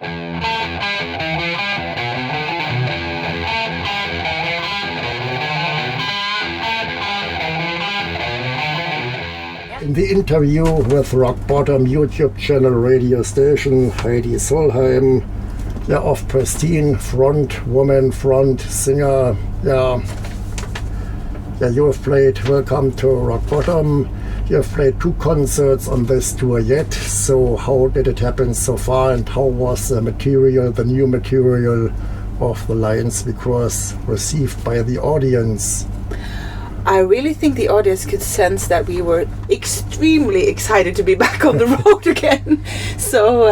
In the interview with Rock Bottom YouTube channel radio station Heidi Solheim, of Pristine, front woman, front singer, you have played Welcome to Rock Bottom. You have played 2 concerts on this tour yet. So how did it happen so far, and how was the new material of the Lions because received by the audience? I really think the audience could sense that we were extremely excited to be back on the road again. So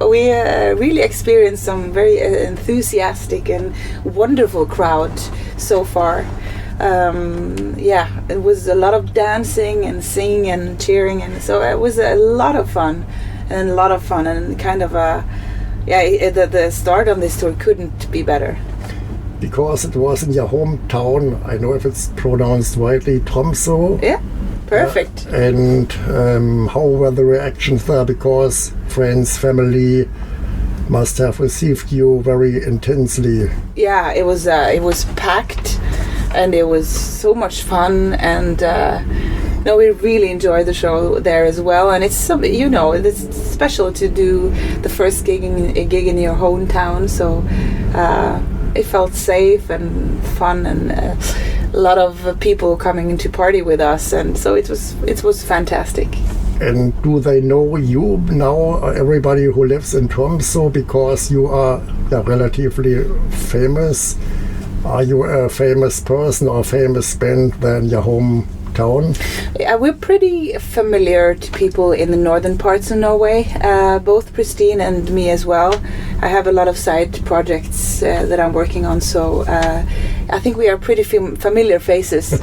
we really experienced some very enthusiastic and wonderful crowd so far. It was a lot of dancing and singing and cheering, and so it was a lot of fun and kind of the start on this tour couldn't be better. Because it was in your hometown, I know if it's pronounced rightly, Tromsø. Yeah, perfect. And how were the reactions there? Because friends, family must have received you very intensely. Yeah, it was packed, and it was so much fun, and we really enjoyed the show there as well. And it's it's special to do the first gig in your hometown. So. It felt safe and fun, and a lot of people coming to party with us, and so it was fantastic. And do they know you now, everybody who lives in Tromsø, because you are relatively famous? Are you a famous person or a famous band than your hometown? Yeah, we're pretty familiar to people in the northern parts of Norway, both Pristine and me as well. I have a lot of side projects that I'm working on, so I think we are pretty familiar faces.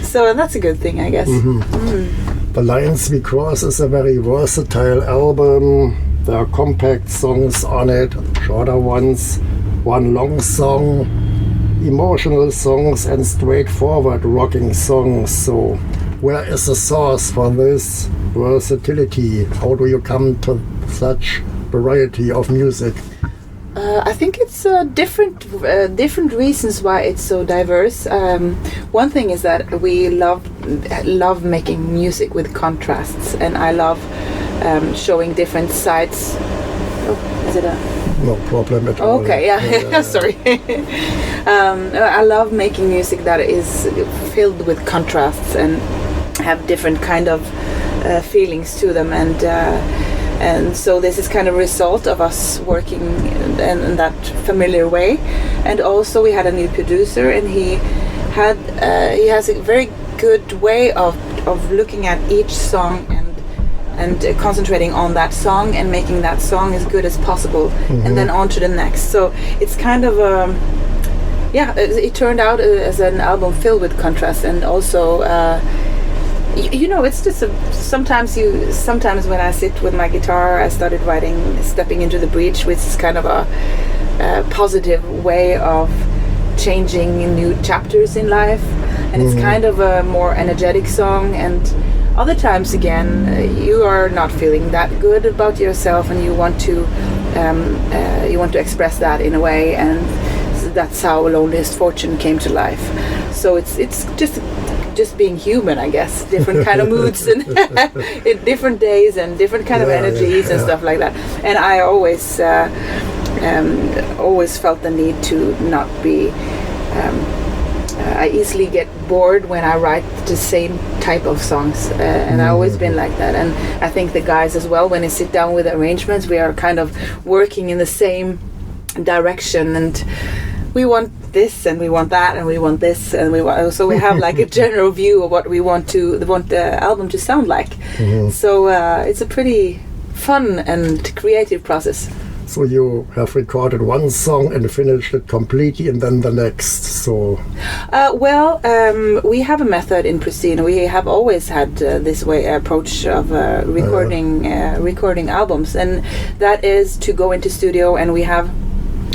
So that's a good thing, I guess. Mm-hmm. Mm. The Lions We Cross is a very versatile album. There are compact songs on it, shorter ones, one long song, emotional songs, and straightforward rocking songs. So where is the source for this versatility? How do you come to such variety of music? I think it's different reasons why it's so diverse. One thing is that we love making music with contrasts, and I love showing different sides. Oh, is it a... No problem at all. Okay, yeah. Sorry. I love making music that is filled with contrasts and have different kind of feelings to them, and so this is kind of a result of us working in that familiar way. And also we had a new producer, and he has a very good way of looking at each song and concentrating on that song and making that song as good as possible, mm-hmm. and then on to the next. So it's kind of it turned out as an album filled with contrast, and also it's just sometimes when I sit with my guitar, I started writing Stepping Into the Breach, which is kind of a positive way of changing new chapters in life, and it's kind of a more energetic song. And other times again, you are not feeling that good about yourself, and you want to express that in a way, and that's how Loneliest Fortune came to life. So it's just being human, I guess. Different kind of moods and in different days and different kind of energies and stuff like that. And I always felt the need to not be. I easily get bored when I write the same type of songs, and I've always been like that. And I think the guys as well, when they sit down with arrangements, we are kind of working in the same direction, and we want this and we want that and we want this, and so we have like a general view of what we want the album to sound like. Mm-hmm. So it's a pretty fun and creative process. So you have recorded one song and finished it completely, and then the next. So we have a method in Pristine. We have always had this approach of recording albums, and that is to go into studio, and we have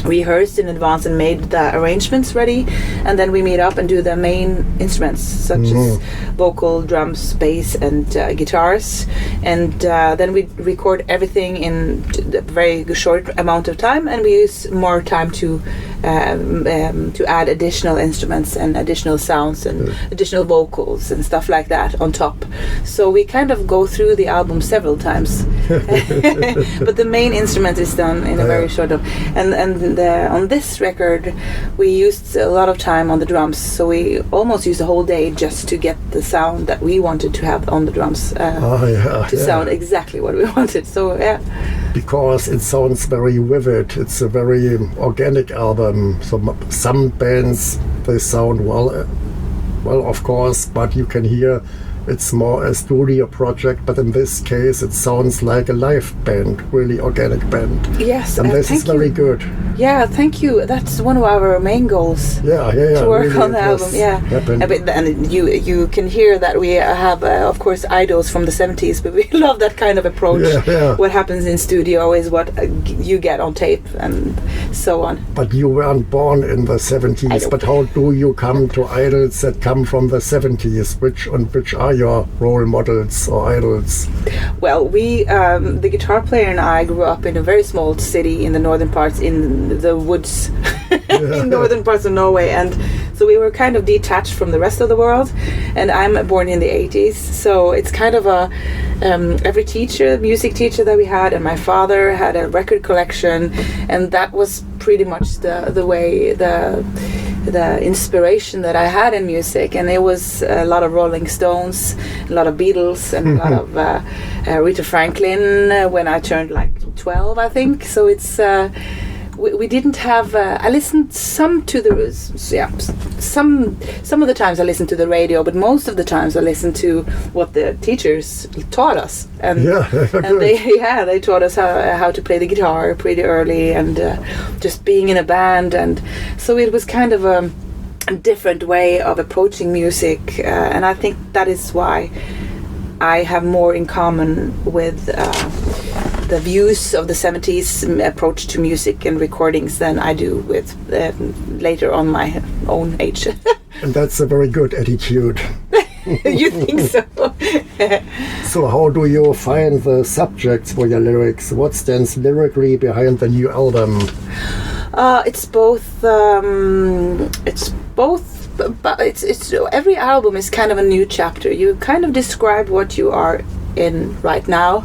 rehearsed in advance and made the arrangements ready, and then we meet up and do the main instruments such as vocal, drums, bass, and guitars, and then we record everything in a very short amount of time, and we use more time to add additional instruments and additional sounds and additional vocals and stuff like that on top. So we kind of go through the album several times, but the main instrument is done in a very short of, and on this record we used a lot of time on the drums, so we almost used a whole day just to get the sound that we wanted to have on the drums to sound exactly what we wanted. So because it sounds very vivid. It's a very organic album. So some bands, they sound well, of course, but you can hear it's more a studio project, but in this case it sounds like a live band, really organic band. Yes, and this is very good. Yeah, thank you. That's one of our main goals. To work really on the album. And you can hear that we have, of course, idols from the 70s, but we love that kind of approach. What happens in studio is what you get on tape, and so on. But you weren't born in the 70s. But how do you come to idols that come from the 70s? Which are your role models or idols? Well, we, the guitar player and I grew up in a very small city in the northern parts, in the woods, in northern parts of Norway, and so we were kind of detached from the rest of the world. And I'm born in the 80s, so it's kind of a every music teacher that we had, and my father had a record collection, and that was pretty much the way the inspiration that I had in music. And it was a lot of Rolling Stones, a lot of Beatles, and a lot of Aretha Franklin when I turned like 12, I think. So it's we didn't have I listened some to the some of the times I listened to the radio, but most of the times I listened to what the teachers taught us, and they taught us how to play the guitar pretty early, and just being in a band, and so it was kind of a different way of approaching music, and I think that is why I have more in common with the views of the 70s approach to music and recordings than I do with later on my own age. And that's a very good attitude. You think so? So how do you find the subjects for your lyrics? What stands lyrically behind the new album? It's both. But it's every album is kind of a new chapter. You kind of describe what you are in right now,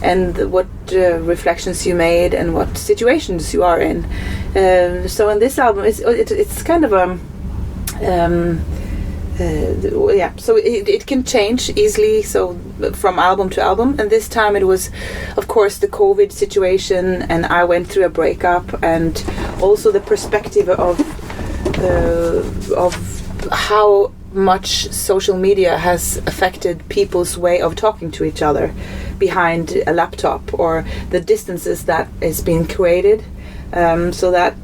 and what reflections you made, and what situations you are in. So in this album, it's kind of so it can change easily, so from album to album. And this time it was, of course, the COVID situation, and I went through a breakup, and also the perspective of how much social media has affected people's way of talking to each other behind a laptop, or the distances that is being created. So that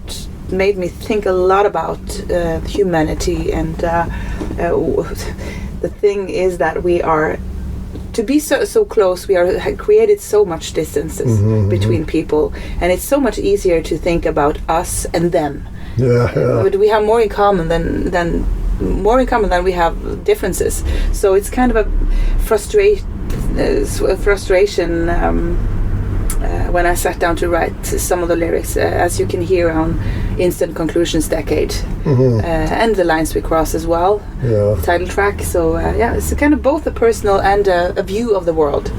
made me think a lot about humanity, and the thing is that we are, to be so close, we have created so much distances between people, and it's so much easier to think about us and them. But we have more in common than we have differences. So it's kind of a frustration when I sat down to write some of the lyrics, as you can hear on Instant Conclusions Decade, and The Lines We Cross as well, the title track. So it's kind of both a personal and a view of the world.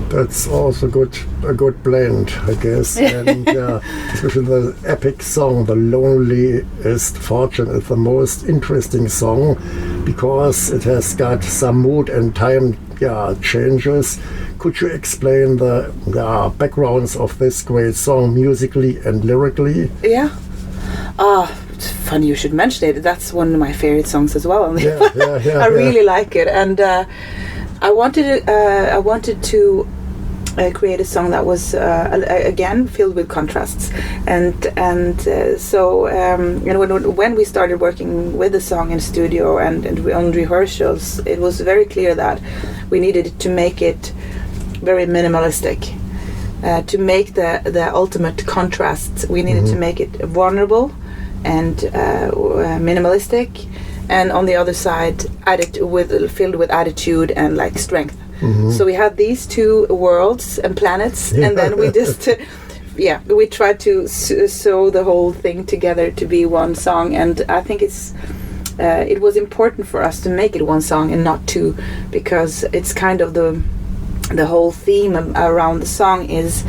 That's also a good blend, I guess. And especially the epic song, The Loneliest Fortune, is the most interesting song because it has got some mood and time changes. Could you explain the backgrounds of this great song musically and lyrically? Yeah. It's funny you should mention it. That's one of my favorite songs as well. I really like it, and I wanted to create a song that was again filled with contrasts, and so when we started working with the song in studio and on rehearsals, it was very clear that we needed to make it very minimalistic, to make the ultimate contrast, we needed to make it vulnerable and minimalistic, and on the other side, filled with attitude and like strength. So we had these two worlds and planets, and then we just we tried to sew the whole thing together to be one song. And I think it was important for us to make it one song and not two, because it's kind of the whole theme around the song is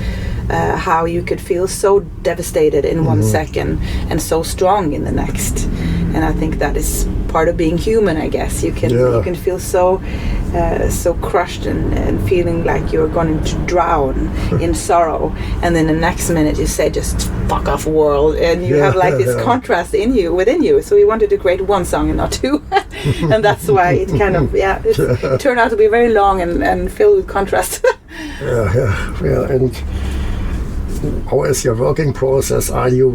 how you could feel so devastated in 1 second and so strong in the next. And I think that is part of being human, I guess. You can feel so crushed and feeling like you're going to drown in sorrow, and then the next minute you say, just fuck off world, and you have like this contrast within you. So we wanted to create one song and not two. And that's why it kind of it turned out to be very long and filled with contrast. And how is your working process? Are you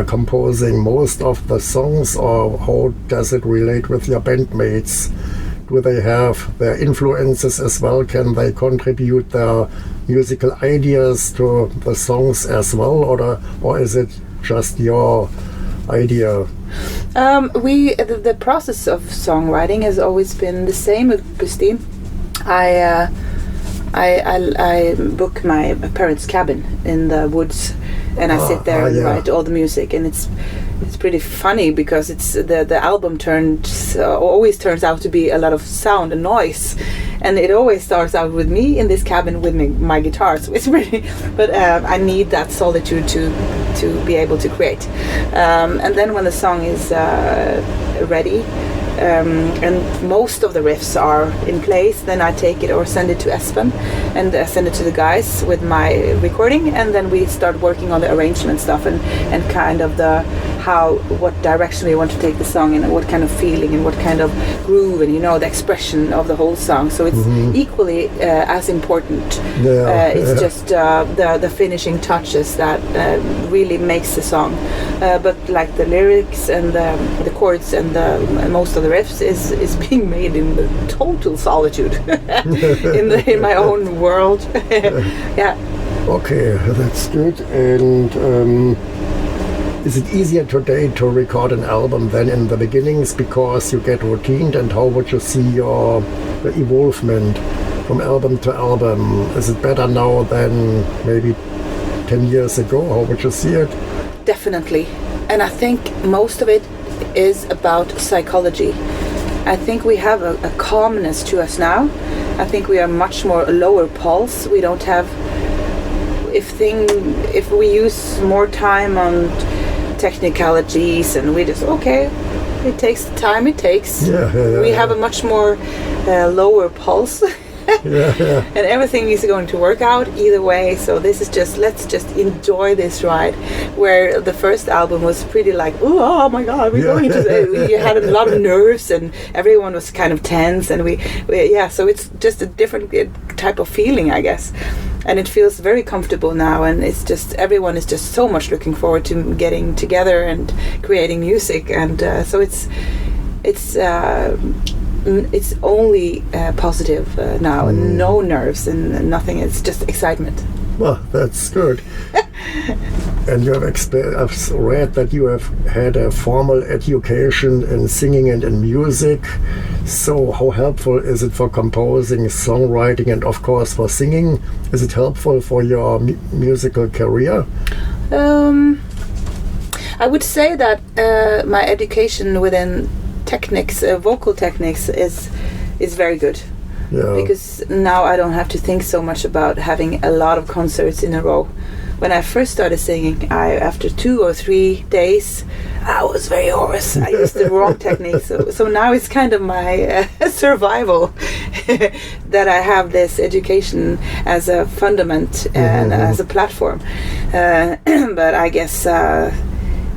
composing most of the songs, or how does it relate with your bandmates? Do they have their influences as well? Can they contribute their musical ideas to the songs as well, or is it just your idea? The process of songwriting has always been the same with Pristine. I book my parents' cabin in the woods, and I sit there and write all the music, and it's pretty funny because it's the album always turns out to be a lot of sound and noise, and it always starts out with me in this cabin with my guitar. So it's really, but I need that solitude to be able to create, and then when the song is ready. And most of the riffs are in place, then I take it or send it to Espen and send it to the guys with my recording, and then we start working on the arrangement stuff and kind of what direction we want to take the song and what kind of feeling and what kind of groove and the expression of the whole song. So it's equally as important. It's just the finishing touches that really makes the song, but like the lyrics and the chords and most of the riffs is being made in the total solitude in my own world. Okay, that's good. And is it easier today to record an album than in the beginnings because you get routined? And how would you see the evolvement from album to album? Is it better now than maybe 10 years ago? How would you see it? Definitely. And I think most of it is about psychology. I think we have a calmness to us now. I think we are much more lower pulse. We don't have, if we use more time on technicalities and we just, it takes the time it takes. We have a much more lower pulse. And everything is going to work out either way, so this is let's just enjoy this ride. Where the first album was pretty like, oh my god, we're going to we had a lot of nerves and everyone was kind of tense, and we so it's just a different type of feeling, I guess, and it feels very comfortable now, and it's just everyone is just so much looking forward to getting together and creating music, and so it's only positive now, and no nerves and nothing. It's just excitement. Well, that's good. And you have I've read that you have had a formal education in singing and in music. So how helpful is it for composing, songwriting, and of course for singing? Is it helpful for your musical career? I would say that my education within vocal techniques is very good, because now I don't have to think so much about having a lot of concerts in a row. When I first started singing, after 2 or 3 days I was very hoarse. I used the wrong technique, so now it's kind of my survival that I have this education as a fundament and as a platform, but I guess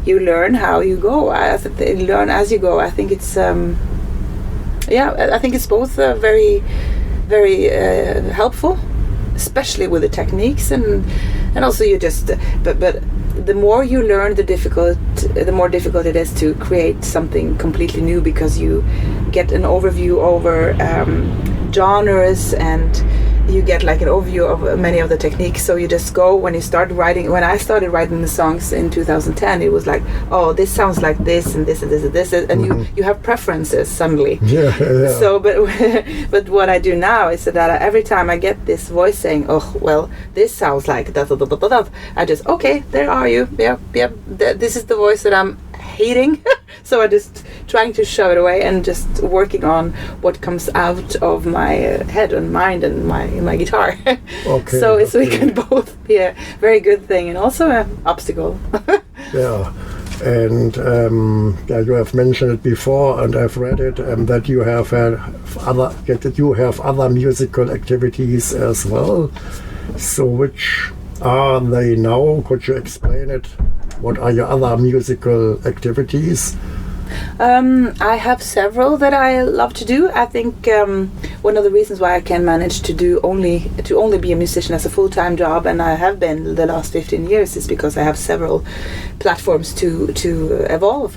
you learn how you go. Learn as you go. I think it's I think it's both very, very helpful, especially with the techniques, and also you just. But the more you learn, the more difficult it is to create something completely new, because you get an overview over genres and you get like an overview of many of the techniques. So you just go, when I started writing the songs in 2010, it was like, oh, this sounds like this and this and this and this, and you have preferences suddenly. Yeah. So but what I do now is that every time I get this voice saying, oh, well, this sounds like da da da da da, I just, okay, there are you, yep, this is the voice that I'm hating. So I just trying to shove it away and just working on what comes out of my head and mind and my guitar. Okay. So it can both be a very good thing and also an obstacle. Yeah. And you have mentioned it before, and I've read it, that you have other musical activities as well. So which are they now? Could you explain it? What are your other musical activities? I have several that I love to do. I think one of the reasons why I can manage to only be a musician as a full-time job, and I have been the last 15 years, is because I have several platforms to evolve.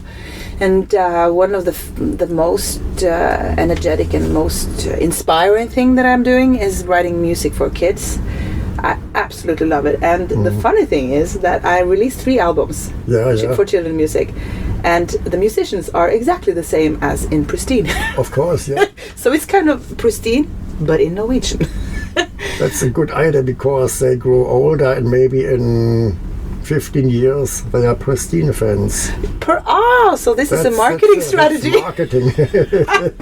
And one of the most energetic and most inspiring thing that I'm doing is writing music for kids. I absolutely love it. And the funny thing is that I released 3 albums for children music, and the musicians are exactly the same as in Pristine. Of course, yeah. So it's kind of Pristine, but in Norwegian. That's a good idea, because they grow older, and maybe in 15 years they are Pristine fans. So this is a marketing strategy. That's marketing.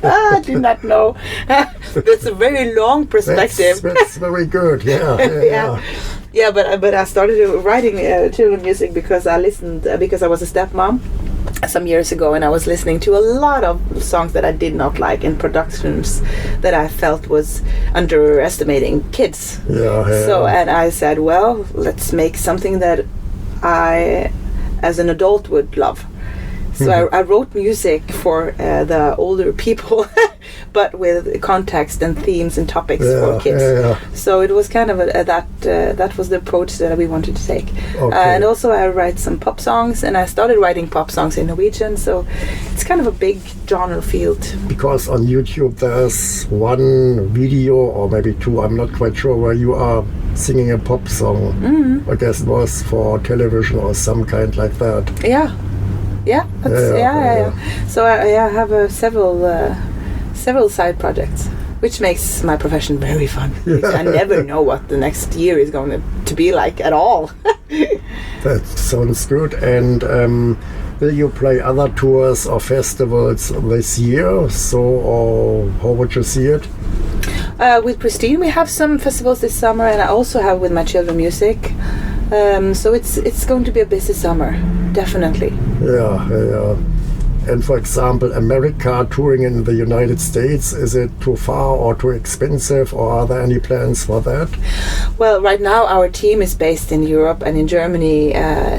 I did not know. That's a very long perspective. That's very good. Yeah. Yeah, but I started writing children music because I was a stepmom some years ago, and I was listening to a lot of songs that I did not like in productions that I felt was underestimating kids. So, and I said, well, let's make something that I, as an adult, would love. So I wrote music for the older people, but with context and themes and topics for kids. So it was kind of that was the approach that we wanted to take. Okay. And also I write some pop songs, and I started writing pop songs in Norwegian. So it's kind of a big genre field. Because on YouTube there's one video, or maybe 2, I'm not quite sure, where you are singing a pop song. I guess it was for television or some kind like that. Yeah, So I have several side projects, which makes my profession very fun. I never know what the next year is going to be like at all. That sounds good. And will you play other tours or festivals this year? So, or how would you see it? With Pristine, we have some festivals this summer, and I also have with my children music. So it's going to be a busy summer, definitely. Yeah. And for example, America, touring in the United States, is it too far or too expensive, or are there any plans for that? Well, right now our team is based in Europe and in Germany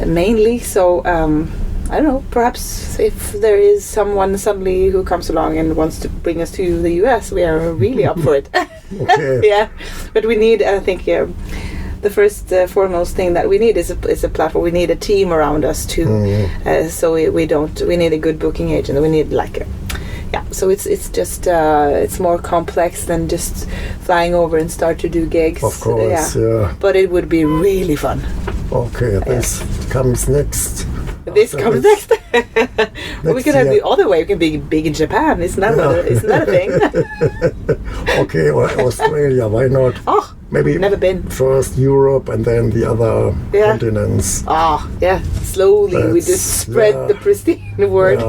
mainly, so I don't know, perhaps if there is someone suddenly who comes along and wants to bring us to the US, we are really up for it. Okay. Yeah, but we need, I think, the first foremost thing that we need is a platform. We need a team around us too. So we need a good booking agent. We need so it's just it's more complex than just flying over and start to do gigs. Of course, yeah. But it would be really fun. Okay, this comes next. This comes next. Well, we can have the other way. We can be big in Japan. Isn't that a thing? Okay, or Australia. Why not? Oh, maybe never been. First Europe and then the other continents. Slowly we just spread the Pristine word.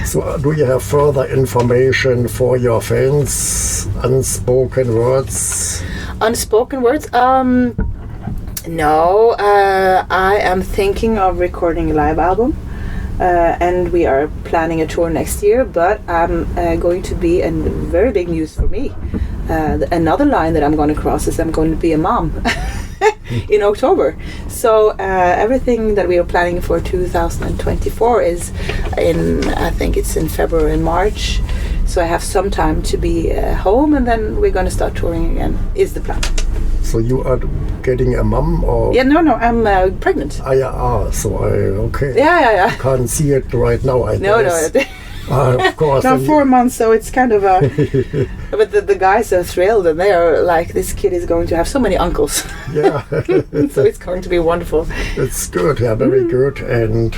So, do you have further information for your fans? Unspoken words. Unspoken words. No, I am thinking of recording a live album, and we are planning a tour next year, but I'm going to be in very big news for me. Another line that I'm going to cross is I'm going to be a mom in October. So everything that we are planning for 2024 is I think it's in February and March. So I have some time to be home, and then we're going to start touring again, is the plan. So you are getting a mom, or? Yeah, no, I'm pregnant. Okay. Yeah. I can't see it right now, I guess. No. Of course. Now 4 months, so it's kind of a. But the guys are thrilled, and they are like, this kid is going to have so many uncles. Yeah. So it's going to be wonderful. It's good, yeah, very good. And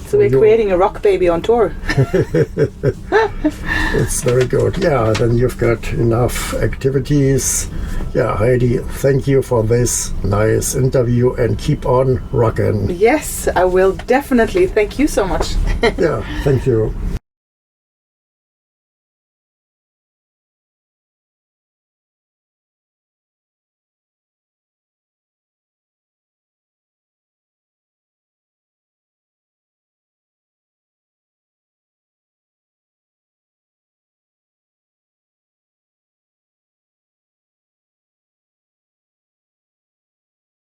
so we're creating a rock baby on tour. It's very good. Yeah, then you've got enough activities. Yeah, Heidi, thank you for this nice interview and keep on rocking. Yes, I will definitely. Thank you so much. Yeah, thank you.